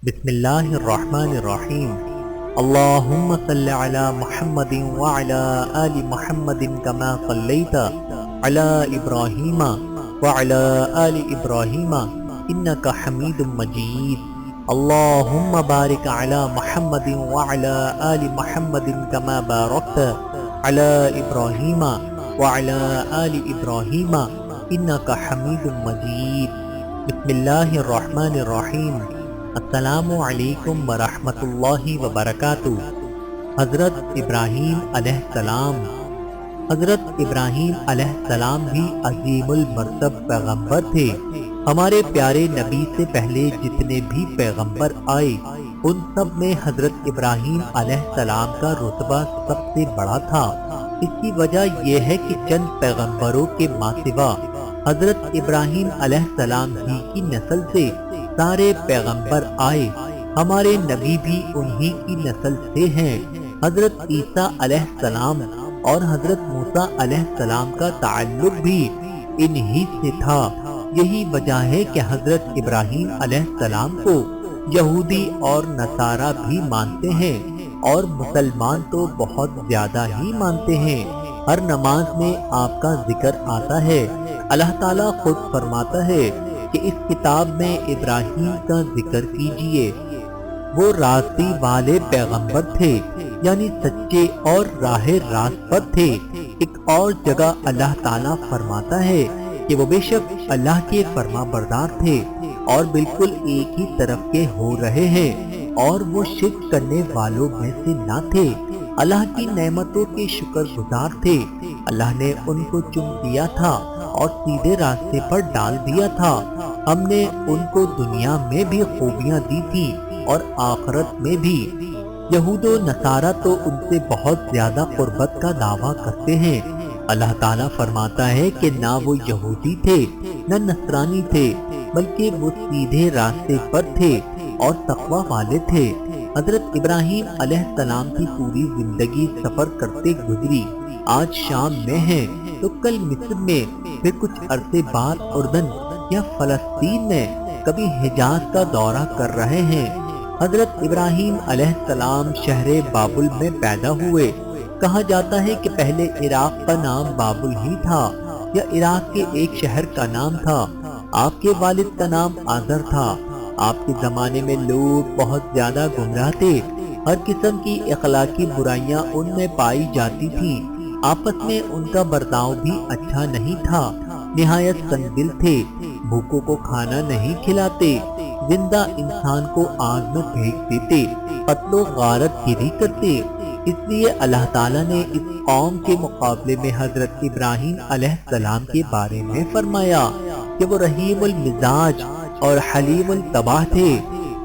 بسم اللہ الرحمن الرحیم۔ اللہم صل علی محمد وعلی آل محمد کما صلیت علی ابراہیم وعلی آل ابراہیم انک حمید مجید۔ اللہم بارک علی محمد وعلی آل محمد کما بارکت علی ابراہیم وعلی آل ابراہیم انک حمید مجید۔ بسم اللہ الرحمن الرحیم۔ السلام علیکم ورحمۃ اللہ وبرکاتہ۔ حضرت ابراہیم علیہ السلام حضرت ابراہیم علیہ السلام بھی عظیم المرتب پیغمبر تھے۔ ہمارے پیارے نبی سے پہلے جتنے بھی پیغمبر آئے ان سب میں حضرت ابراہیم علیہ السلام کا رتبہ سب سے بڑا تھا۔ اس کی وجہ یہ ہے کہ چند پیغمبروں کے ماں سوا حضرت ابراہیم علیہ السلام ہی کی نسل سے سارے پیغمبر آئے۔ ہمارے نبی بھی انہی کی نسل سے ہیں۔ حضرت عیسیٰ علیہ السلام اور حضرت موسیٰ علیہ السلام کا تعلق بھی انہی سے تھا۔ یہی وجہ ہے کہ حضرت ابراہیم علیہ السلام کو یہودی اور نصارہ بھی مانتے ہیں، اور مسلمان تو بہت زیادہ ہی مانتے ہیں۔ ہر نماز میں آپ کا ذکر آتا ہے۔ اللہ تعالیٰ خود فرماتا ہے کہ اس کتاب میں ابراہیم کا ذکر کیجئے، وہ راستی والے پیغمبر تھے، یعنی سچے اور راہ راست پر تھے۔ ایک اور جگہ اللہ تعالیٰ فرماتا ہے کہ وہ بے شک اللہ کے فرما بردار تھے اور بالکل ایک ہی طرف کے ہو رہے ہیں، اور وہ شرک کرنے والوں میں سے نہ تھے۔ اللہ کی نعمتوں کے شکر گزار تھے۔ اللہ نے ان کو چن لیا تھا اور سیدھے راستے پر ڈال دیا تھا۔ ہم نے ان کو دنیا میں بھی خوبیاں دی تھی اور آخرت میں بھی۔ یہود و نصارہ تو ان سے بہت زیادہ قربت کا دعویٰ کرتے ہیں۔ اللہ تعالیٰ فرماتا ہے کہ نہ وہ یہودی تھے نہ نصرانی تھے، بلکہ وہ سیدھے راستے پر تھے اور تقوی والے تھے۔ حضرت ابراہیم علیہ السلام کی پوری زندگی سفر کرتے گزری۔ آج شام میں ہیں تو کل مصر میں، پھر کچھ عرصے بعد اردن یا فلسطین میں، کبھی حجاز کا دورہ کر رہے ہیں۔ حضرت ابراہیم علیہ السلام شہر بابل میں پیدا ہوئے۔ کہا جاتا ہے کہ پہلے عراق کا نام بابل ہی تھا، یا عراق کے ایک شہر کا نام تھا۔ آپ کے والد کا نام آذر تھا۔ آپ کے زمانے میں لوگ بہت زیادہ گمراہ تھے۔ ہر قسم کی اخلاقی برائیاں ان میں پائی جاتی تھیں۔ آپس میں ان کا برتاؤ بھی اچھا نہیں تھا۔ نہایت سنگدل تھے، بھوکوں کو کھانا نہیں کھلاتے، زندہ انسان کو آگ میں پھینک دیتے، قتل و غارت گیری کرتے۔ اس لیے اللہ تعالیٰ نے اس قوم کے مقابلے میں حضرت ابراہیم علیہ السلام کے بارے میں فرمایا کہ وہ رحیم المزاج اور حلیم الطبع تھے۔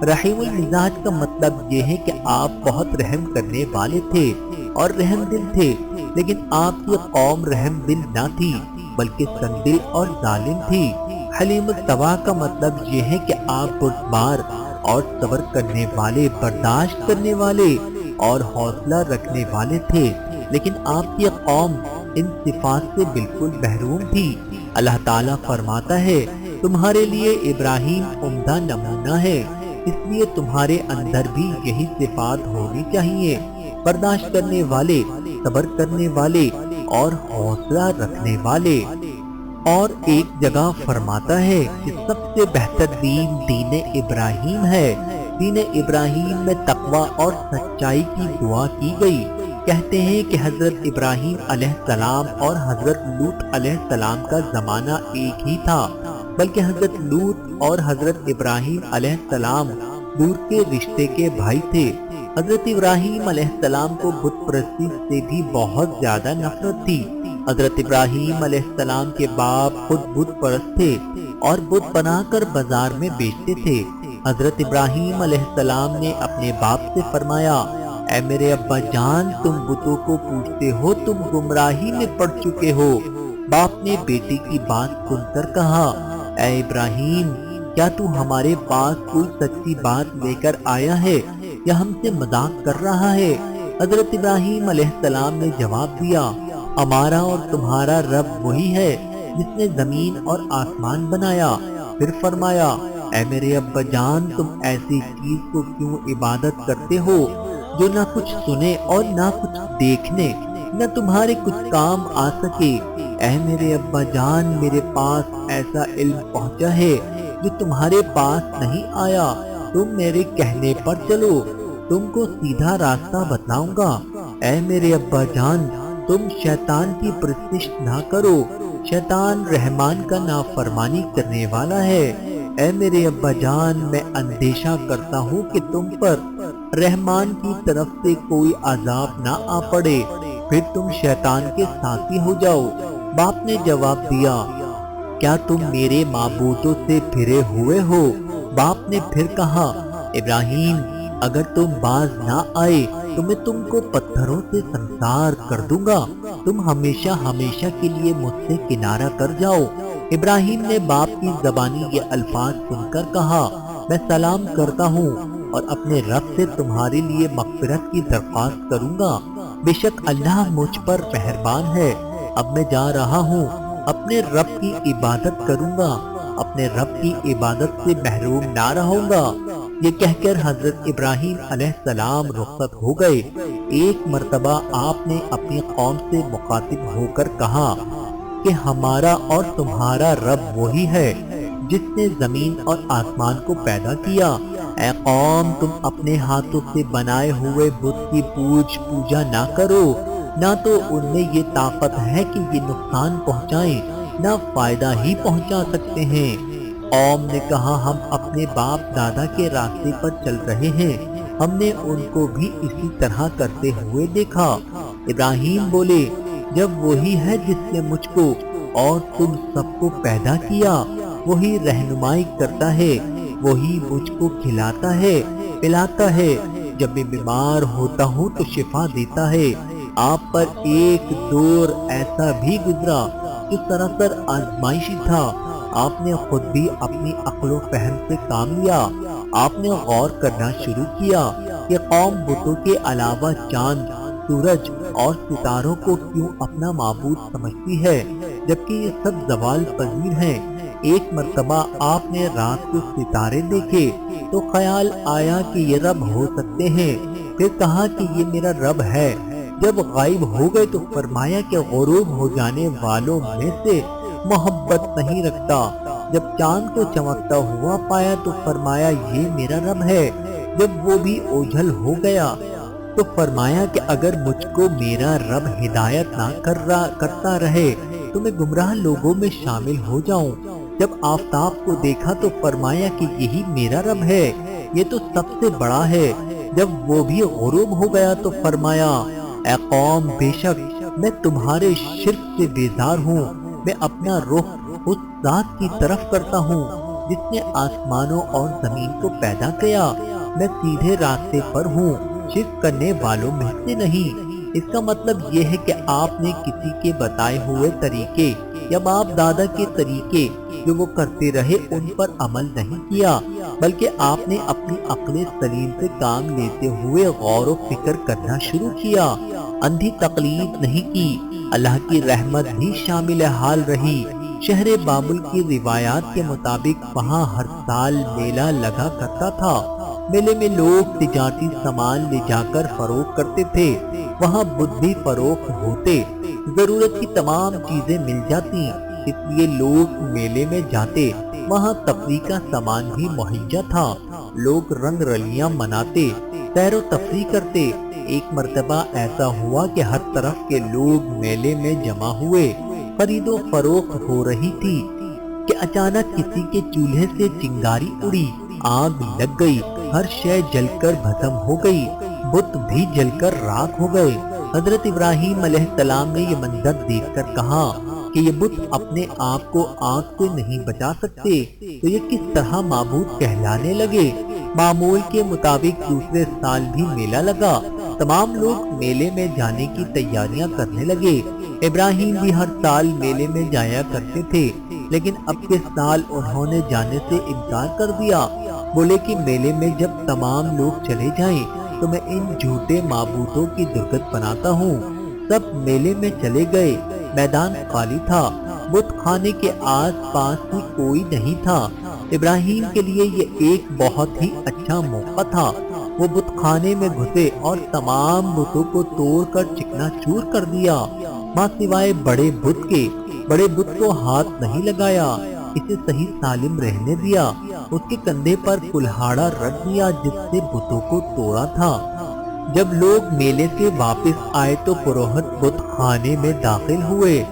رحیم المزاج کا مطلب یہ ہے کہ آپ بہت رحم کرنے والے تھے اور رحم دل تھے، لیکن آپ کی قوم رحم دل نہ تھی بلکہ سنگدل اور ظالم تھی۔ حلیم الطبع کا مطلب یہ ہے کہ آپ بردبار اور صبر کرنے والے، برداشت کرنے والے اور حوصلہ رکھنے والے تھے، لیکن آپ کی قوم ان صفات سے بالکل محروم تھی۔ اللہ تعالیٰ فرماتا ہے تمہارے لیے ابراہیم عمدہ نمونہ ہے، اس لیے تمہارے اندر بھی یہی صفات ہونی چاہیے، برداشت کرنے والے، صبر کرنے والے اور حوصلہ رکھنے والے۔ اور ایک جگہ فرماتا ہے کہ سب سے بہتر دین دین ابراہیم ہے۔ دین ابراہیم میں تقوی اور سچائی کی دعا کی گئی۔ کہتے ہیں کہ حضرت ابراہیم علیہ السلام اور حضرت لوط علیہ السلام کا زمانہ ایک ہی تھا، بلکہ حضرت لوط اور حضرت ابراہیم علیہ السلام دور کے رشتے کے بھائی تھے۔ حضرت ابراہیم علیہ السلام کو بت پرستی سے بھی بہت زیادہ نفرت تھی۔ حضرت ابراہیم علیہ السلام کے باپ خود بت پرست تھے اور بت بنا کر بازار میں بیچتے تھے۔ حضرت ابراہیم علیہ السلام نے اپنے باپ سے فرمایا، اے میرے ابا جان، تم بتوں کو پوچھتے ہو، تم گمراہی میں پڑ چکے ہو۔ باپ نے بیٹے کی بات سن کر کہا، اے ابراہیم، کیا تو ہمارے پاس کوئی سچی بات لے کر آیا ہے یا ہم سے مذاق کر رہا ہے؟ حضرت ابراہیم علیہ السلام نے جواب دیا، ہمارا اور تمہارا رب وہی ہے جس نے زمین اور آسمان بنایا۔ پھر فرمایا، اے میرے ابا جان تم ایسی چیز کو کیوں عبادت کرتے ہو جو نہ کچھ سنے اور نہ کچھ دیکھنے نہ تمہارے کچھ کام آ سکے؟ اے میرے ابا جان میرے پاس ایسا علم پہنچا ہے جو تمہارے پاس نہیں آیا، تم میرے کہنے پر چلو، تم کو سیدھا راستہ بتلاؤں گا۔ اے میرے ابا جان تم شیطان کی پرستش نہ کرو، شیطان رحمان کا نافرمانی کرنے والا ہے۔ اے میرے ابا جان میں اندیشہ کرتا ہوں کہ تم پر رحمان کی طرف سے کوئی عذاب نہ آ پڑے، پھر تم شیطان کے ساتھی ہو جاؤ۔ باپ نے جواب دیا، کیا تم میرے معبودوں سے پھرے ہوئے ہو؟ باپ نے پھر کہا، ابراہیم اگر تم باز نہ آئے تو میں تم کو پتھروں سے سنسار کر دوں گا، تم ہمیشہ ہمیشہ کے لیے مجھ سے کنارہ کر جاؤ۔ ابراہیم نے باپ کی زبانی یہ الفاظ سن کر کہا، میں سلام کرتا ہوں اور اپنے رب سے تمہارے لیے مغفرت کی درخواست کروں گا، بے شک اللہ مجھ پر مہربان ہے۔ اب میں جا رہا ہوں، اپنے رب کی عبادت کروں گا، اپنے رب کی عبادت سے محروم نہ رہوں گا۔ یہ کہہ کر حضرت ابراہیم علیہ السلام رخصت ہو گئے۔ ایک مرتبہ آپ نے اپنی قوم سے مخاطب ہو کر کہا کہ ہمارا اور تمہارا رب وہی ہے جس نے زمین اور آسمان کو پیدا کیا۔ اے قوم تم اپنے ہاتھوں سے بنائے ہوئے بت کی پوجا نہ کرو، نہ تو ان میں یہ طاقت ہے کہ یہ نقصان پہنچائیں نہ فائدہ ہی پہنچا سکتے ہیں۔ قوم نے کہا، ہم اپنے باپ دادا کے راستے پر چل رہے ہیں، ہم نے ان کو بھی اسی طرح کرتے ہوئے دیکھا۔ ابراہیم بولے، جب وہی ہے جس نے مجھ کو اور تم سب کو پیدا کیا، وہی رہنمائی کرتا ہے، وہی مجھ کو کھلاتا ہے پلاتا ہے، جب میں بیمار ہوتا ہوں تو شفا دیتا ہے۔ آپ پر ایک دور ایسا بھی گزرا جو سراسر آزمائشی تھا، آپ نے خود بھی اپنی عقل و فہم سے کام لیا، آپ نے غور کرنا شروع کیا کہ قوم بتوں کے علاوہ چاند، سورج اور ستاروں کو کیوں اپنا معبود سمجھتی ہے، جبکہ یہ سب زوال پذیر ہیں۔ ایک مرتبہ آپ نے رات کو ستارے دیکھے تو خیال آیا کہ یہ رب ہو سکتے ہیں، پھر کہا کہ یہ میرا رب ہے۔ جب غائب ہو گئے تو فرمایا کہ غروب ہو جانے والوں میں سے محبت نہیں رکھتا۔ جب چاند کو چمکتا ہوا پایا تو فرمایا یہ میرا رب ہے۔ جب وہ بھی اوجھل ہو گیا تو فرمایا کہ اگر مجھ کو میرا رب ہدایت نہ کرتا رہے تو میں گمراہ لوگوں میں شامل ہو جاؤں۔ جب آفتاب کو دیکھا تو فرمایا کہ یہی میرا رب ہے، یہ تو سب سے بڑا ہے۔ جب وہ بھی غروب ہو گیا تو فرمایا، اے قوم بے شک میں تمہارے شرک سے بیزار ہوں، میں اپنا رخ اس ذات کی طرف کرتا ہوں جس نے آسمانوں اور زمین کو پیدا کیا، میں سیدھے راستے پر ہوں، شرک کرنے والوں میں سے نہیں۔ اس کا مطلب یہ ہے کہ آپ نے کسی کے بتائے ہوئے طریقے یا باپ دادا کے طریقے جو وہ کرتے رہے ان پر عمل نہیں کیا، بلکہ آپ نے اپنی عقل سلیم سے کام لیتے ہوئے غور و فکر کرنا شروع کیا، اندھی تقلید نہیں کی۔ اللہ کی رحمت بھی شامل حال رہی۔ شہر بابل کی روایات کے مطابق وہاں ہر سال میلہ لگا کرتا تھا۔ میلے میں لوگ تجارتی سامان لے جا کر فروخت کرتے تھے، وہاں بت بھی فروخت ہوتے، ضرورت کی تمام چیزیں مل جاتی، اس لیے لوگ میلے میں جاتے۔ وہاں تفریح کا سامان بھی مہیا تھا، لوگ رنگ رلیاں مناتے، سیر و تفریح کرتے۔ ایک مرتبہ ایسا ہوا کہ ہر طرف کے لوگ میلے میں جمع ہوئے، خرید و فروخت ہو رہی تھی کہ اچانک کسی کے چولہے سے چنگاری اڑی، آگ لگ گئی، ہر شے جل کر بھسم ہو گئی، بت بھی جل کر راکھ ہو گئے۔ حضرت ابراہیم علیہ السلام نے یہ منظر دیکھ کر کہا کہ یہ بت اپنے آپ کو آگ سے نہیں بچا سکتے تو یہ کس طرح معبود کہلانے لگے۔ معمول کے مطابق دوسرے سال بھی میلہ لگا، تمام لوگ میلے میں جانے کی تیاریاں کرنے لگے۔ ابراہیم بھی ہر سال میلے میں جایا کرتے تھے، لیکن اب کے سال انہوں نے جانے سے انکار کر دیا۔ بولے کہ میلے میں جب تمام لوگ چلے جائیں تو میں ان جھوٹے معبودوں کی درگت بناتا ہوں۔ سب میلے میں چلے گئے، میدان خالی تھا، بت خانے کے آس پاس بھی کوئی نہیں تھا۔ ابراہیم کے لیے یہ ایک بہت ہی اچھا موقع تھا۔ وہ بت خانے میں گھسے اور تمام بتوں کو توڑ کر چکنا چور کر دیا، ماں سوائے بڑے بت کے۔ بڑے بت کو ہاتھ نہیں لگایا، اسے صحیح سالم رہنے دیا۔ اس کے کندھے پر کلہاڑا رکھ دیا جس سے بتوں کو توڑا تھا۔ جب لوگ میلے سے واپس آئے تو پروہت بت خانے میں داخل ہوئے۔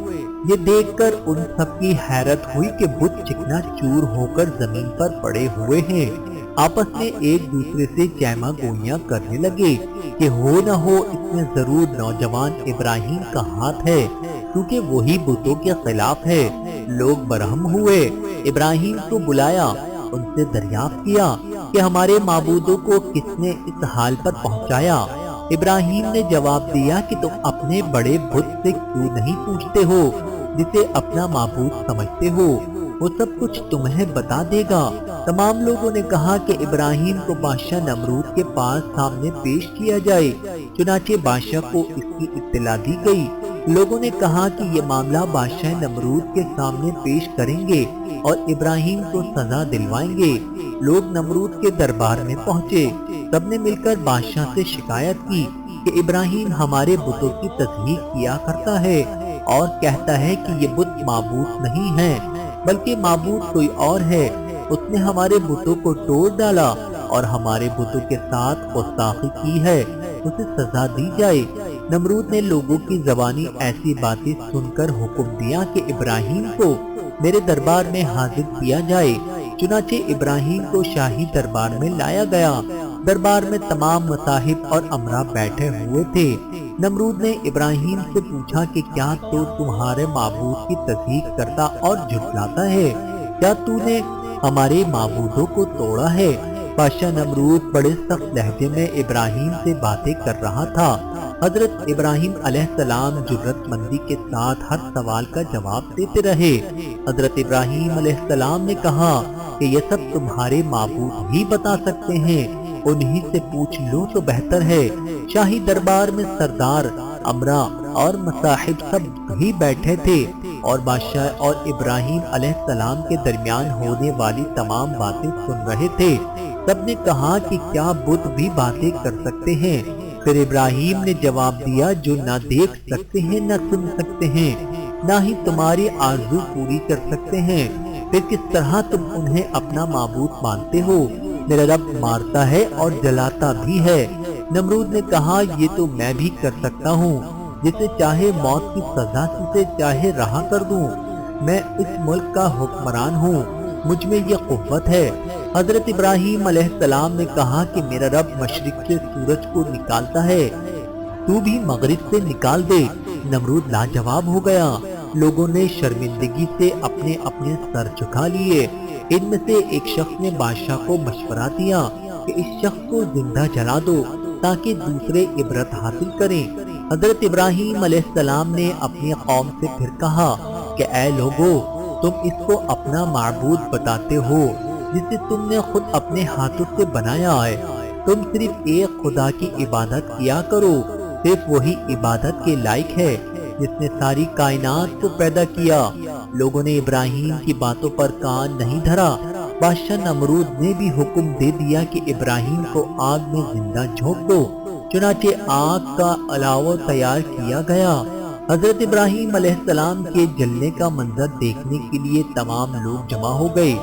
یہ دیکھ کر ان سب کی حیرت ہوئی کہ بت چکنا چور ہو کر زمین پر پڑے ہوئے ہیں۔ آپس میں ایک دوسرے سے چیما گوئیاں کرنے لگے کہ ہو نہ ہو اس میں ضرور نوجوان ابراہیم کا ہاتھ ہے، کیونکہ وہی بتوں کے خلاف ہے۔ لوگ برہم ہوئے، ابراہیم کو بلایا، ان سے دریافت کیا کہ ہمارے معبودوں کو کس نے اس حال پر پہنچایا؟ ابراہیم نے جواب دیا کہ تم اپنے بڑے بت سے کیوں نہیں پوچھتے ہو جسے اپنا معبود سمجھتے ہو، وہ سب کچھ تمہیں بتا دے گا۔ تمام لوگوں نے کہا کہ ابراہیم کو بادشاہ نمرود کے پاس سامنے پیش کیا جائے۔ چنانچہ بادشاہ کو اس کی اطلاع دی گئی۔ لوگوں نے کہا کہ یہ معاملہ بادشاہ نمرود کے سامنے پیش کریں گے اور ابراہیم کو سزا دلوائیں گے۔ لوگ نمرود کے دربار میں پہنچے، سب نے مل کر بادشاہ سے شکایت کی کہ ابراہیم ہمارے بتوں کی تصدیق کیا کرتا ہے اور کہتا ہے کہ یہ بت معبود نہیں ہے بلکہ معبود کوئی اور ہے۔ اس نے ہمارے بتوں کو توڑ ڈالا اور ہمارے بتوں کے ساتھ گستاخی کی ہے، اسے سزا دی جائے۔ نمرود نے لوگوں کی زبانی ایسی باتیں سن کر حکم دیا کہ ابراہیم کو میرے دربار میں حاضر کیا جائے۔ چنانچہ ابراہیم کو شاہی دربار میں لایا گیا۔ دربار میں تمام مصاحب اور امراء بیٹھے ہوئے تھے۔ نمرود نے ابراہیم سے پوچھا کہ کیا تو تمہارے معبود کی تصدیق کرتا اور جھٹلاتا ہے؟ کیا تو نے ہمارے معبودوں کو توڑا ہے؟ بادشاہ نمرود بڑے سخت لہجے میں ابراہیم سے باتیں کر رہا تھا۔ حضرت ابراہیم علیہ السلام جرات مندی کے ساتھ ہر سوال کا جواب دیتے رہے۔ حضرت ابراہیم علیہ السلام نے کہا کہ یہ سب تمہارے معبود ہی بتا سکتے ہیں، انہی سے پوچھ لو تو بہتر ہے۔ شاہی دربار میں سردار، امراء اور مصاحب سب ہی بیٹھے تھے اور بادشاہ اور ابراہیم علیہ السلام کے درمیان ہونے والی تمام باتیں سن رہے تھے۔ سب نے کہا کہ کیا بت بھی باتیں کر سکتے ہیں؟ پھر ابراہیم نے جواب دیا جو نہ دیکھ سکتے ہیں نہ سن سکتے ہیں، نہ ہی تمہاری آرزو پوری کر سکتے ہیں، پھر کس طرح تم انہیں اپنا معبود مانتے ہو؟ میرا رب مارتا ہے اور جلاتا بھی ہے۔ نمرود نے کہا یہ تو میں بھی کر سکتا ہوں، جسے چاہے موت کی سزا سے چاہے رہا کر دوں۔ میں اس ملک کا حکمران ہوں، مجھ میں یہ قوت ہے۔ حضرت ابراہیم علیہ السلام نے کہا کہ میرا رب مشرق سے سورج کو نکالتا ہے، تو بھی مغرب سے نکال دے۔ نمرود لاجواب ہو گیا۔ لوگوں نے شرمندگی سے اپنے اپنے سر جھکا لیے۔ ان میں سے ایک شخص نے بادشاہ کو مشورہ دیا کہ اس شخص کو زندہ جلا دو تاکہ دوسرے عبرت حاصل کریں۔ حضرت ابراہیم علیہ السلام نے اپنی قوم سے پھر کہا کہ اے لوگو، تم اس کو اپنا معبود بتاتے ہو جسے تم نے خود اپنے ہاتھوں سے بنایا ہے۔ تم صرف ایک خدا کی عبادت کیا کرو، صرف وہی عبادت کے لائق ہے جس نے ساری کائنات کو پیدا کیا۔ لوگوں نے ابراہیم کی باتوں پر کان نہیں دھرا۔ بادشاہ نمرود نے بھی حکم دے دیا کہ ابراہیم کو آگ میں زندہ جھونک دو۔ چنانچہ آگ کا الاوا تیار کیا گیا۔ حضرت ابراہیم علیہ السلام کے جلنے کا منظر دیکھنے کے لیے تمام لوگ جمع ہو گئے۔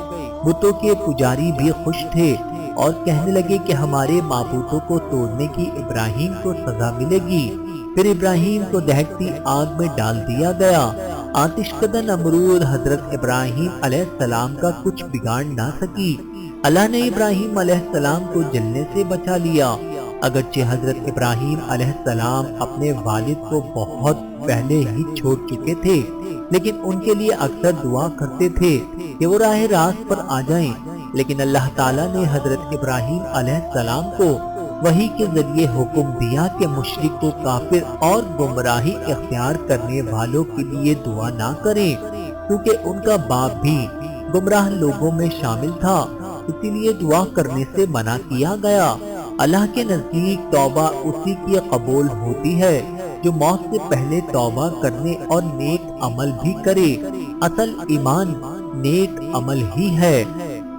بتوں کے پجاری بھی خوش تھے اور کہنے لگے کہ ہمارے معبودوں کو توڑنے کی ابراہیم کو سزا ملے گی۔ پھر ابراہیم کو دہکتی آگ میں ڈال دیا گیا۔ آتش کدہ نمرود حضرت ابراہیم علیہ السلام کا کچھ بگاڑ نہ سکی۔ اللہ نے ابراہیم علیہ السلام کو جلنے سے بچا لیا۔ اگرچہ حضرت ابراہیم علیہ السلام اپنے والد کو بہت پہلے ہی چھوڑ چکے تھے، لیکن ان کے لیے اکثر دعا کرتے تھے کہ وہ راہ راست پر آ جائیں۔ لیکن اللہ تعالیٰ نے حضرت ابراہیم علیہ السلام کو وحی کے ذریعے حکم دیا کہ مشرک کو کافر اور گمراہی اختیار کرنے والوں کے لیے دعا نہ کریں، کیونکہ ان کا باپ بھی گمراہ لوگوں میں شامل تھا، اسی لیے دعا کرنے سے منع کیا گیا۔ اللہ کے نزدیک توبہ اسی کی قبول ہوتی ہے جو موت سے پہلے توبہ کرنے اور نیک عمل بھی کرے۔ اصل ایمان نیک عمل ہی ہے۔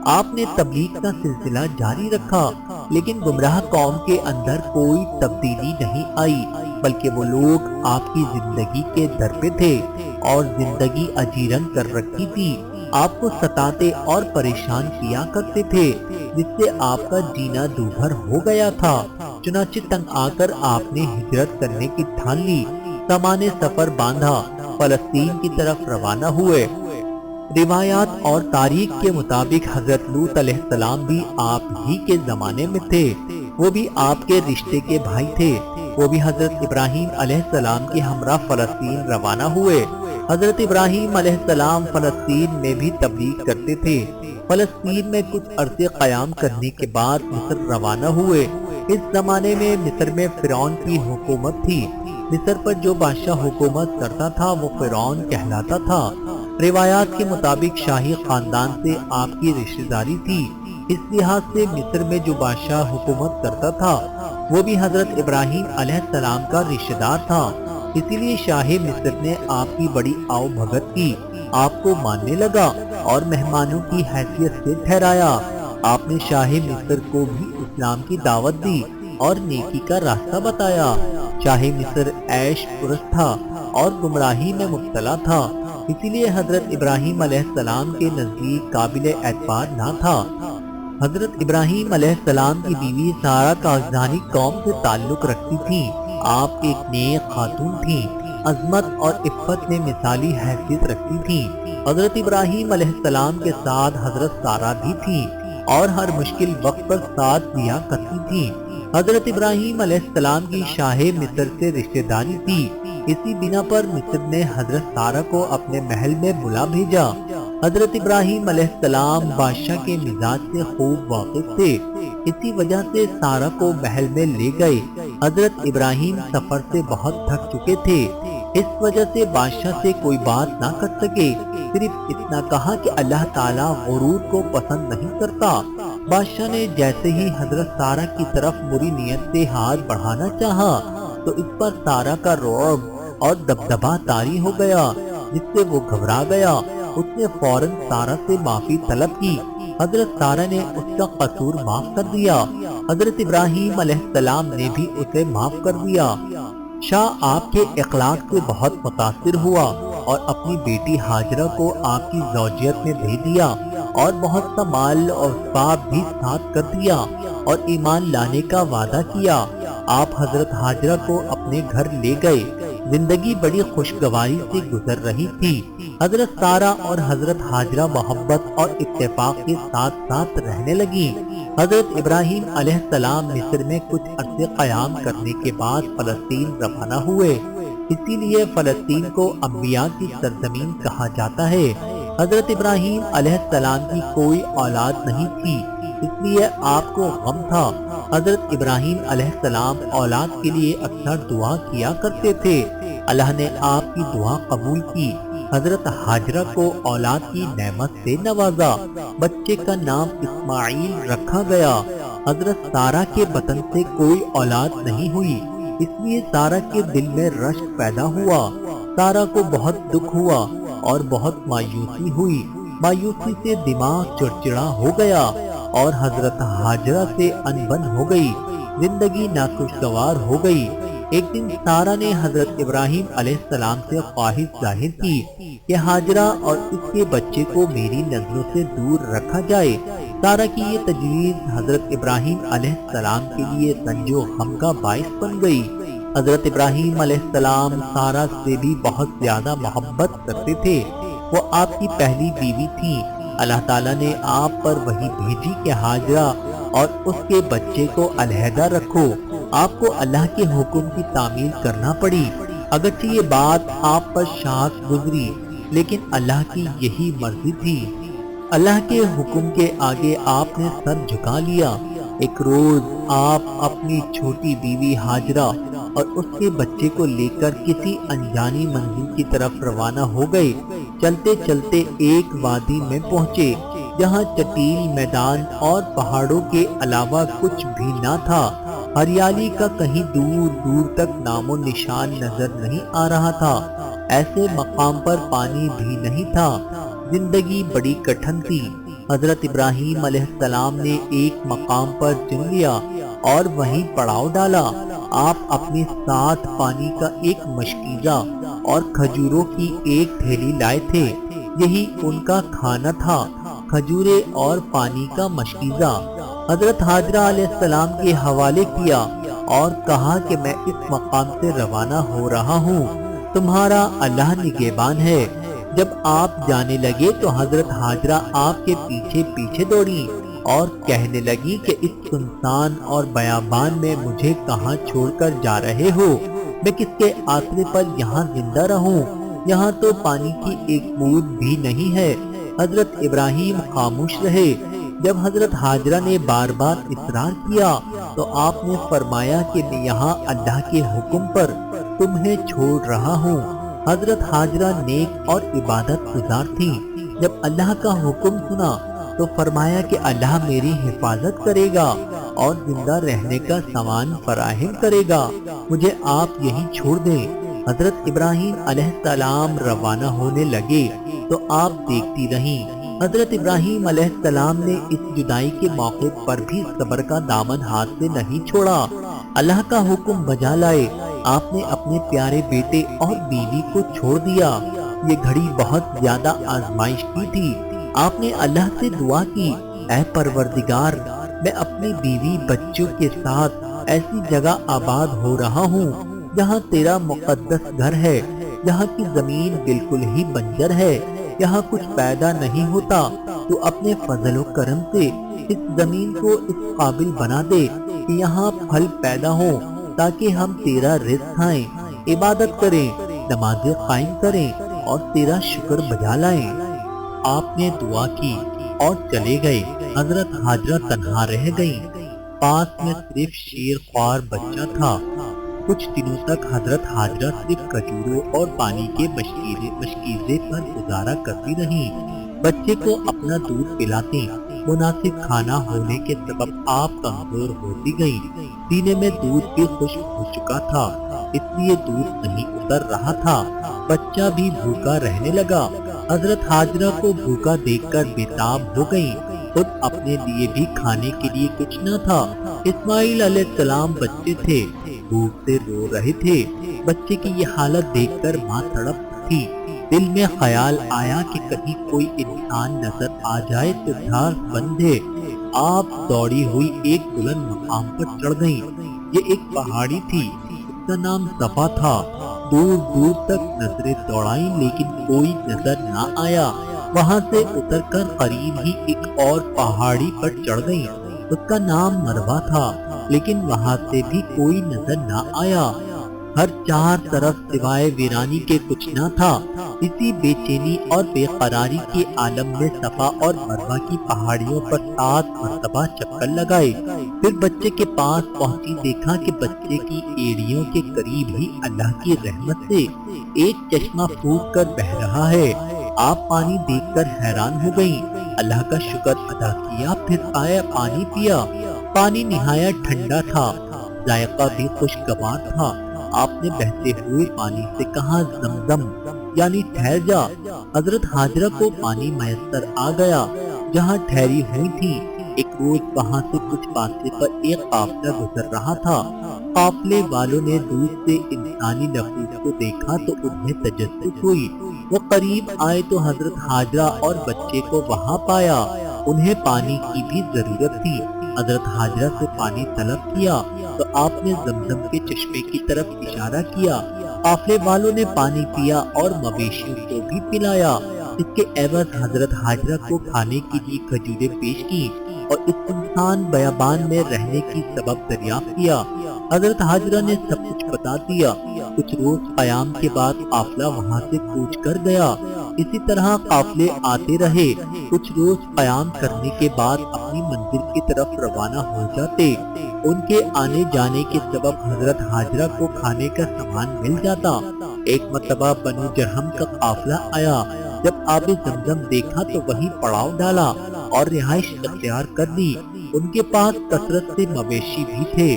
آپ نے تبلیغ کا سلسلہ جاری رکھا، لیکن گمراہ قوم کے اندر کوئی تبدیلی نہیں آئی، بلکہ وہ لوگ آپ کی زندگی کے در پہ تھے اور زندگی اجیرن کر رکھی تھی، آپ کو ستاتے اور پریشان کیا کرتے تھے، جس سے آپ کا جینا دوبھر ہو گیا تھا۔ چنانچہ تنگ آ کر آپ نے ہجرت کرنے کی ٹھان لی، سامان سفر باندھا، فلسطین کی طرف روانہ ہوئے۔ روایات اور تاریخ کے مطابق حضرت لوط علیہ السلام بھی آپ ہی کے زمانے میں تھے، وہ بھی آپ کے رشتے کے بھائی تھے، وہ بھی حضرت ابراہیم علیہ السلام کے ہمراہ فلسطین روانہ ہوئے۔ حضرت ابراہیم علیہ السلام فلسطین میں بھی تبلیغ کرتے تھے۔ فلسطین میں کچھ عرصے قیام کرنے کے بعد مصر روانہ ہوئے۔ اس زمانے میں مصر میں فرعون کی حکومت تھی۔ مصر پر جو بادشاہ حکومت کرتا تھا وہ فرعون کہلاتا تھا۔ روایات کے مطابق شاہی خاندان سے آپ کی رشتہ داری تھی، اس لحاظ سے مصر میں جو بادشاہ حکومت کرتا تھا وہ بھی حضرت ابراہیم علیہ السلام کا رشتہ دار تھا، اسی لیے شاہ مصر نے آپ کی بڑی آؤ بھگت کی، آپ کو ماننے لگا اور مہمانوں کی حیثیت سے ٹھہرایا۔ آپ نے شاہ مصر کو بھی اسلام کی دعوت دی اور نیکی کا راستہ بتایا۔ شاہ مصر عیش پرست تھا اور گمراہی میں مبتلا تھا، اسی لیے حضرت ابراہیم علیہ السلام کے نزدیک قابل اعتبار نہ تھا۔ حضرت ابراہیم علیہ السلام کی بیوی سارہ کاغذانی قوم سے تعلق رکھتی تھی۔ آپ ایک نیک خاتون تھیں، عظمت اور عفت میں مثالی حیثیت رکھتی تھیں۔ حضرت ابراہیم علیہ السلام کے ساتھ حضرت سارہ بھی تھیں اور ہر مشکل وقت پر ساتھ دیا کرتی تھیں۔ حضرت ابراہیم علیہ السلام کی شاہ مصر سے رشتہ داری تھی، اسی بنا پر مصر نے حضرت سارہ کو اپنے محل میں بلا بھیجا۔ حضرت ابراہیم علیہ السلام بادشاہ کے مزاج سے خوب واقف تھے، اسی وجہ سے سارہ کو محل میں لے گئے۔ حضرت ابراہیم سفر سے بہت تھک چکے تھے، اس وجہ سے بادشاہ سے کوئی بات نہ کر سکے، صرف اتنا کہا کہ اللہ تعالیٰ غرور کو پسند نہیں کرتا۔ بادشاہ نے جیسے ہی حضرت سارہ کی طرف بری نیت سے ہاتھ بڑھانا چاہا تو اس پر سارہ کا رعب اور دبدبا طاری ہو گیا، جس سے وہ گھبرا گیا۔ اس نے فوراً سارہ سے معافی طلب کی۔ حضرت سارہ نے اس کا قصور معاف کر دیا۔ حضرت ابراہیم علیہ السلام نے بھی اسے معاف کر دیا۔ شاہ آپ کے اخلاق سے بہت متاثر ہوا اور اپنی بیٹی ہاجرہ کو آپ کی زوجیت میں دے دیا اور بہت سا مال اور اسباب بھی ساتھ کر دیا اور ایمان لانے کا وعدہ کیا۔ آپ حضرت ہاجرہ کو اپنے گھر لے گئے۔ زندگی بڑی خوشگواری سے گزر رہی تھی۔ حضرت سارہ اور حضرت ہاجرہ محبت اور اتفاق کے ساتھ ساتھ رہنے لگی۔ حضرت ابراہیم علیہ السلام مصر میں کچھ عرصے قیام کرنے کے بعد فلسطین روانہ ہوئے، اسی لیے فلسطین کو انبیاء کی سرزمین کہا جاتا ہے۔ حضرت ابراہیم علیہ السلام کی کوئی اولاد نہیں تھی، اس لیے آپ کو غم تھا۔ حضرت ابراہیم علیہ السلام اولاد کے لیے اکثر دعا کیا کرتے تھے، اللہ نے آپ کی دعا قبول کی۔ حضرت ہاجرہ کو اولاد کی نعمت سے نوازا، بچے کا نام اسماعیل رکھا گیا۔ حضرت سارہ کے بطن سے کوئی اولاد نہیں ہوئی، اس لیے سارہ کے دل میں رشک پیدا ہوا۔ سارہ کو بہت دکھ ہوا اور بہت مایوسی ہوئی، مایوسی سے دماغ چڑچڑا ہو گیا اور حضرت ہاجرہ سے انبن ہو گئی، زندگی ناخوشگوار ہو گئی۔ ایک دن سارہ نے حضرت ابراہیم علیہ السلام سے خواہش ظاہر کی کہ ہاجرہ اور اس کے بچے کو میری نظروں سے دور رکھا جائے۔ سارہ کی یہ تجویز حضرت ابراہیم علیہ السلام کے لیے رنج و غم کا باعث بن گئی۔ حضرت ابراہیم علیہ السلام سارہ سے بھی بہت زیادہ محبت کرتے تھے، وہ آپ کی پہلی بیوی تھی۔ اللہ تعالیٰ نے آپ پر وحی بھیجی کہ ہاجرہ اور اس کے بچے کو علیحدہ رکھو۔ آپ کو اللہ کے حکم کی تعمیل کرنا پڑی، اگرچہ یہ بات آپ پر شاق گزری، لیکن اللہ کی یہی مرضی تھی۔ اللہ کے حکم کے آگے آپ نے سر جھکا لیا۔ ایک روز آپ اپنی چھوٹی بیوی ہاجرہ اور اس کے بچے کو لے کر کسی انجانی منزل کی طرف روانہ ہو گئے۔ چلتے چلتے ایک وادی میں پہنچے جہاں چٹیل میدان اور پہاڑوں کے علاوہ کچھ بھی نہ تھا۔ ہریالی کا کہیں دور دور تک نام و نشان نظر نہیں آ رہا تھا۔ ایسے مقام پر پانی بھی نہیں تھا۔ زندگی بڑی کٹھن تھی۔ حضرت ابراہیم علیہ السلام نے ایک مقام پر چن لیا اور وہیں پڑاؤ ڈالا۔ آپ اپنے ساتھ پانی کا ایک مشکیزہ اور کھجوروں کی ایک تھیلی لائے تھے، یہی ان کا کھانا تھا، کھجورے اور پانی کا مشکیزہ۔ حضرت حاجرہ علیہ السلام کے حوالے کیا اور کہا کہ میں اس مقام سے روانہ ہو رہا ہوں، تمہارا اللہ نگہبان ہے۔ جب آپ جانے لگے تو حضرت حاجرہ آپ کے پیچھے پیچھے دوڑی اور کہنے لگی کہ اس سنسان اور بیابان میں مجھے کہاں چھوڑ کر جا رہے ہو؟ میں کس کے آسرے پر یہاں زندہ رہوں؟ یہاں تو پانی کی ایک بوند بھی نہیں ہے۔ حضرت ابراہیم خاموش رہے۔ جب حضرت حاجرہ نے بار بار اصرار کیا تو آپ نے فرمایا کہ میں یہاں اللہ کے حکم پر تمہیں چھوڑ رہا ہوں۔ حضرت حاجرہ نیک اور عبادت گزار تھیں۔ جب اللہ کا حکم سنا تو فرمایا کہ اللہ میری حفاظت کرے گا اور زندہ رہنے کا سامان فراہم کرے گا، مجھے آپ یہیں چھوڑ دیں۔ حضرت ابراہیم علیہ السلام روانہ ہونے لگے تو آپ دیکھتی رہیں۔ حضرت ابراہیم علیہ السلام نے اس جدائی کے موقع پر بھی صبر کا دامن ہاتھ سے نہیں چھوڑا، اللہ کا حکم بجا لائے۔ آپ نے اپنے پیارے بیٹے اور بیوی کو چھوڑ دیا۔ یہ گھڑی بہت زیادہ آزمائش کی تھی۔ آپ نے اللہ سے دعا کی، اے پروردگار، میں اپنی بیوی بچوں کے ساتھ ایسی جگہ آباد ہو رہا ہوں جہاں تیرا مقدس گھر ہے، جہاں کی زمین بالکل ہی بنجر ہے، یہاں کچھ پیدا نہیں ہوتا، تو اپنے فضل و کرم سے اس زمین کو اس قابل بنا دے کہ یہاں پھل پیدا ہوں، تاکہ ہم تیرا رزق کھائیں، عبادت کریں، نمازیں قائم کریں اور تیرا شکر بجا لائیں۔ آپ نے دعا کی اور چلے گئے۔ حضرت حاجرہ تنہا رہ گئیں۔ پاس میں صرف شیر خوار بچہ تھا۔ کچھ دنوں تک حضرت حاجرہ صرف کھجوروں اور پانی کے مشکیزے پر گزارا کرتی رہیں۔ بچے کو اپنا دودھ پلاتی، مناسب کھانا ہونے کے سبب آپ کمزور ہوتی گئیں۔ سینے میں دودھ بھی خشک ہو چکا تھا، اس لیے دودھ نہیں اتر رہا تھا۔ بچہ بھی بھوکا رہنے لگا۔ حضرت حاجرہ کو بھوکا دیکھ کر بےتاب ہو گئیں۔ خود اپنے لیے بھی کھانے کے لیے کچھ نہ تھا۔ اسماعیل علیہ السلام بچے تھے، بھوک سے رو رہے تھے۔ بچے کی یہ حالت دیکھ کر ماں تڑپ تھی۔ دل میں خیال آیا کہ کہیں کوئی انسان نظر آ جائے تو دھار بندھے۔ آپ دوڑی ہوئی ایک بلند مقام پر چڑھ گئیں۔ یہ ایک پہاڑی تھی، اس کا نام صفا تھا۔ دور دور تک نظریں دوڑائیں لیکن کوئی نظر نہ آیا۔ وہاں سے اتر کر قریب ہی ایک اور پہاڑی پر چڑھ گئیں، اس کا نام مروہ تھا، لیکن وہاں سے بھی کوئی نظر نہ آیا۔ ہر چار طرف سوائے ویرانی کے کچھ نہ تھا۔ اسی بے چینی اور بے قراری کے عالم میں صفا اور مروہ کی پہاڑیوں پر 7 مرتبہ چکر لگائے۔ پھر بچے کے پاس پہنچی، دیکھا کہ بچے کی ایڑیوں کے قریب ہی اللہ کی رحمت سے ایک چشمہ پھوٹ کر بہ رہا ہے۔ آپ پانی دیکھ کر حیران ہو گئیں، اللہ کا شکر ادا کیا، پھر آیا پانی پیا۔ پانی نہایت ٹھنڈا تھا، ذائقہ بھی خوشگوار تھا۔ آپ نے بہتے ہوئے پانی سے کہا، زمزم یعنی ٹھہر جا۔ حضرت حاجرہ کو پانی میسر آ گیا جہاں ٹھہری ہوئی تھی۔ ایک روز وہاں سے کچھ فاصلے پر ایک قافلہ گزر رہا تھا۔ قافلے والوں نے دور سے انسانی نفوس کو دیکھا تو انہیں تجسس ہوئی۔ وہ قریب آئے تو حضرت حاجرہ اور بچے کو وہاں پایا۔ انہیں پانی کی بھی ضرورت تھی۔ حضرت حاجرہ سے پانی طلب کیا تو آپ نے زمزم کے چشمے کی طرف اشارہ کیا۔ قافلے والوں نے پانی پیا اور مویشیوں کو بھی پلایا۔ اس کے عوض حضرت حاجرہ کو کھانے کے لیے کھجوریں پیش کی اور اس سنسان بیابان میں رہنے کی سبب دریافت کیا۔ حضرت حاجرہ نے سب کچھ بتا دیا۔ کچھ روز قیام کے بعد قافلہ وہاں سے کوچ کر گیا۔ اسی طرح قافلے آتے رہے۔ کچھ روز قیام کرنے کے بعد اپنی منزل کی طرف روانہ ہو جاتے۔ ان کے آنے جانے کے سبب حضرت حاجرہ کو کھانے کا سامان مل جاتا۔ ایک مرتبہ بنو جرہم کا قافلہ آیا۔ جب آب زمزم دیکھا تو وہیں پڑاؤ ڈالا اور رہائش اختیار کر لی۔ ان کے پاس کثرت سے مویشی بھی تھے۔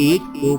100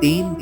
3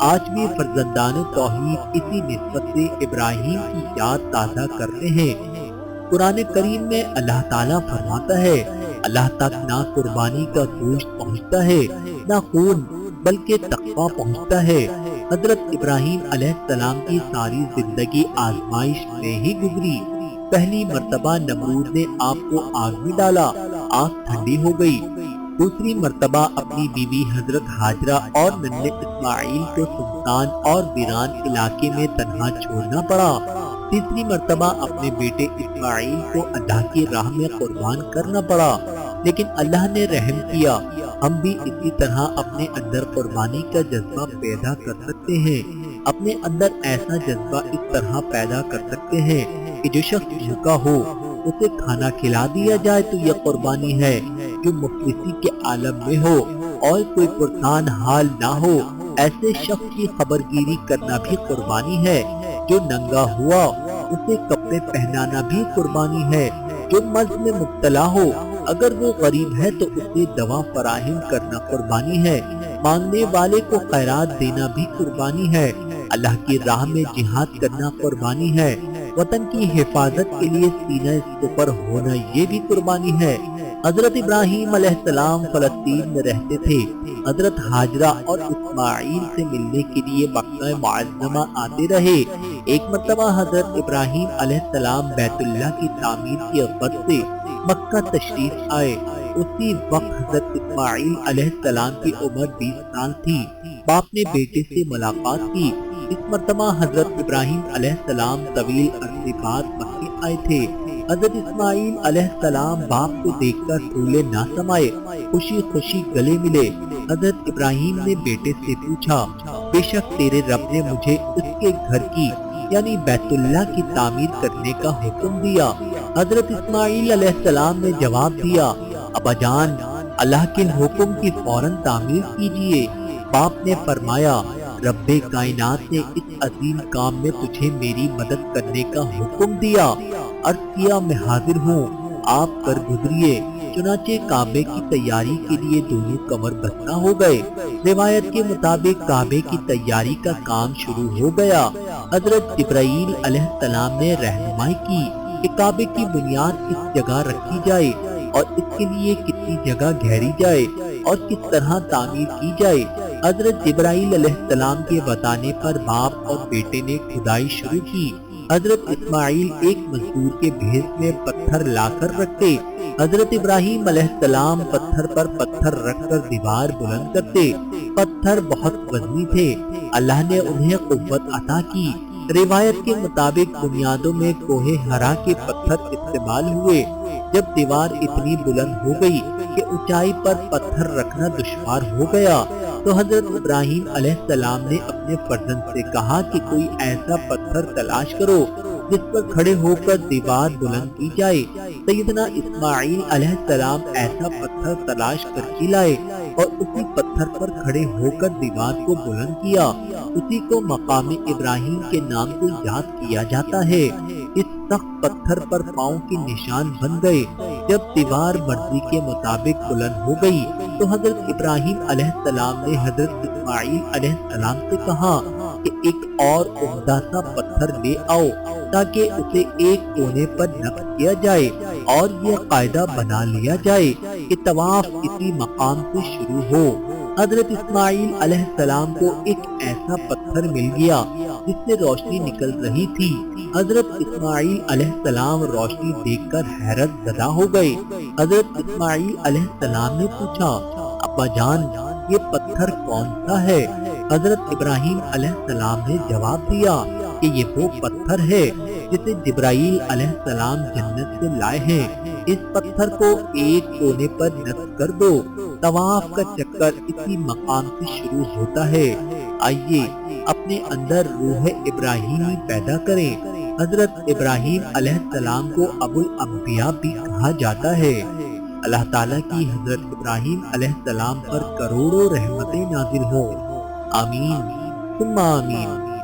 آج بھی فرزندان توحید اسی نسبت سے ابراہیم کی یاد تازہ کرتے ہیں۔ قرآن کریم میں اللہ تعالیٰ فرماتا ہے، اللہ تک نہ قربانی کا گوشت پہنچتا ہے نہ خون، بلکہ تقویٰ پہنچتا ہے۔ حضرت ابراہیم علیہ السلام کی ساری زندگی آزمائش میں ہی گزری۔ پہلی مرتبہ نمرود نے آپ کو آگ میں ڈالا، آگ ٹھنڈی ہو گئی۔ دوسری مرتبہ اپنی بیوی حضرت ہاجرہ اور ننھے اسماعیل کو سنسان اور ویران علاقے میں تنہا چھوڑنا پڑا۔ تیسری مرتبہ اپنے بیٹے اسماعیل کو اللہ کی راہ میں قربان کرنا پڑا، لیکن اللہ نے رحم کیا۔ ہم بھی اسی طرح اپنے اندر قربانی کا جذبہ پیدا کر سکتے ہیں۔ اپنے اندر ایسا جذبہ اس طرح پیدا کر سکتے ہیں کہ جو شخص بھوکا ہو اسے کھانا کھلا دیا جائے تو یہ قربانی ہے۔ جو مفلسی کے عالم میں ہو اور کوئی پرسان حال نہ ہو، ایسے شخص کی خبرگیری کرنا بھی قربانی ہے۔ جو ننگا ہوا اسے کپڑے پہنانا بھی قربانی ہے۔ جو مرض میں مبتلا ہو اگر وہ غریب ہے تو اسے دوا فراہم کرنا قربانی ہے۔ مانگنے والے کو خیرات دینا بھی قربانی ہے۔ اللہ کی راہ میں جہاد کرنا قربانی ہے۔ وطن کی حفاظت کے لیے سینہ سپر ہونا یہ بھی قربانی ہے۔ حضرت ابراہیم علیہ السلام فلسطین میں رہتے تھے۔ حضرت ہاجرہ اور اسماعیل سے ملنے کے لیے مکہ معظمہ آتے رہے۔ ایک مرتبہ حضرت ابراہیم علیہ السلام بیت اللہ کی تعمیر کی غرض سے مکہ تشریف آئے۔ اسی وقت حضرت اسماعیل علیہ السلام کی عمر 20 سال تھی۔ باپ نے بیٹے سے ملاقات کی۔ اس مرتبہ حضرت ابراہیم علیہ السلام طویل عرصے بعد مکے آئے تھے۔ حضرت اسماعیل علیہ السلام باپ کو دیکھ کر پھولے نہ سمائے، خوشی خوشی گلے ملے۔ حضرت ابراہیم نے بیٹے سے پوچھا، بے شک تیرے رب نے مجھے اس کے گھر کی یعنی بیت اللہ کی تعمیر کرنے کا حکم دیا۔ حضرت اسماعیل علیہ السلام نے جواب دیا، ابا جان، اللہ کے حکم کی فوراً تعمیر کیجیے۔ باپ نے فرمایا، رب کائنات نے اس عظیم کام میں تجھے میری مدد کرنے کا حکم دیا۔ عرض کیا، میں حاضر ہوں، آپ کر گزریے۔ چنانچہ کعبے کی تیاری کے لیے دونوں کمر بستہ ہو گئے۔ روایت کے مطابق کعبے کی تیاری کا کام شروع ہو گیا۔ حضرت جبرائیل علیہ السلام نے رہنمائی کی کہ کعبے کی بنیاد کس جگہ رکھی جائے اور اس کے لیے کتنی جگہ گھیری جائے اور کس طرح تعمیر کی جائے۔ حضرت جبرائیل علیہ السلام کے بتانے پر باپ اور بیٹے نے کھدائی شروع کی۔ حضرت اسماعیل ایک مزدور کے بھیس میں پتھر لا کر رکھتے، حضرت ابراہیم علیہ السلام پتھر پر پتھر رکھ کر دیوار بلند کرتے۔ پتھر بہت وزنی تھے، اللہ نے انہیں قوت عطا کی۔ روایت کے مطابق بنیادوں میں کوہ ہرا کے پتھر استعمال ہوئے۔ جب دیوار اتنی بلند ہو گئی کہ اونچائی پر پتھر رکھنا دشوار ہو گیا تو حضرت ابراہیم علیہ السلام نے اپنے فرزند سے کہا کہ کوئی ایسا پتھر تلاش کرو جس پر کھڑے ہو کر دیوار بلند کی جائے۔ سیدنا اسماعیل علیہ السلام ایسا پتھر تلاش کر کے لائے اور اسی پتھر پر کھڑے ہو کر دیوار کو بلند کیا۔ اسی کو مقام ابراہیم کے نام سے یاد کیا جاتا ہے۔ اس سخت پتھر پر پاؤں کے نشان بن گئے۔ جب دیوار مرضی کے مطابق بلند ہو گئی تو حضرت ابراہیم علیہ السلام نے حضرت اسماعیل علیہ السلام سے کہا کہ ایک اور عمدہ سا پتھر لے آؤ تاکہ اسے ایک کونے پر نقش کیا جائے اور یہ قاعدہ بنا لیا جائے کہ طواف اسی مقام سے شروع ہو۔ حضرت اسماعیل علیہ السلام کو ایک ایسا پتھر مل گیا جس سے روشنی نکل رہی تھی۔ حضرت اسماعیل علیہ السلام روشنی دیکھ کر حیرت زدہ ہو گئے۔ حضرت اسماعیل علیہ السلام نے پوچھا، ابا جان، یہ پتھر کون سا ہے؟ حضرت ابراہیم علیہ السلام نے جواب دیا کہ یہ وہ پتھر ہے جسے جبرائیل علیہ السلام جنت سے لائے ہیں۔ اس پتھر کو ایک کونے پر نصب کر دو۔ طواف کا چکر اسی مقام سے شروع ہوتا ہے۔ آئیے اپنے اندر روح ابراہیمی پیدا کریں۔ حضرت ابراہیم علیہ السلام کو ابو الانبیاء بھی کہا جاتا ہے۔ اللہ تعالیٰ کی حضرت ابراہیم علیہ السلام پر کروڑوں رحمتیں نازل ہوں۔ آمین ثم آمین۔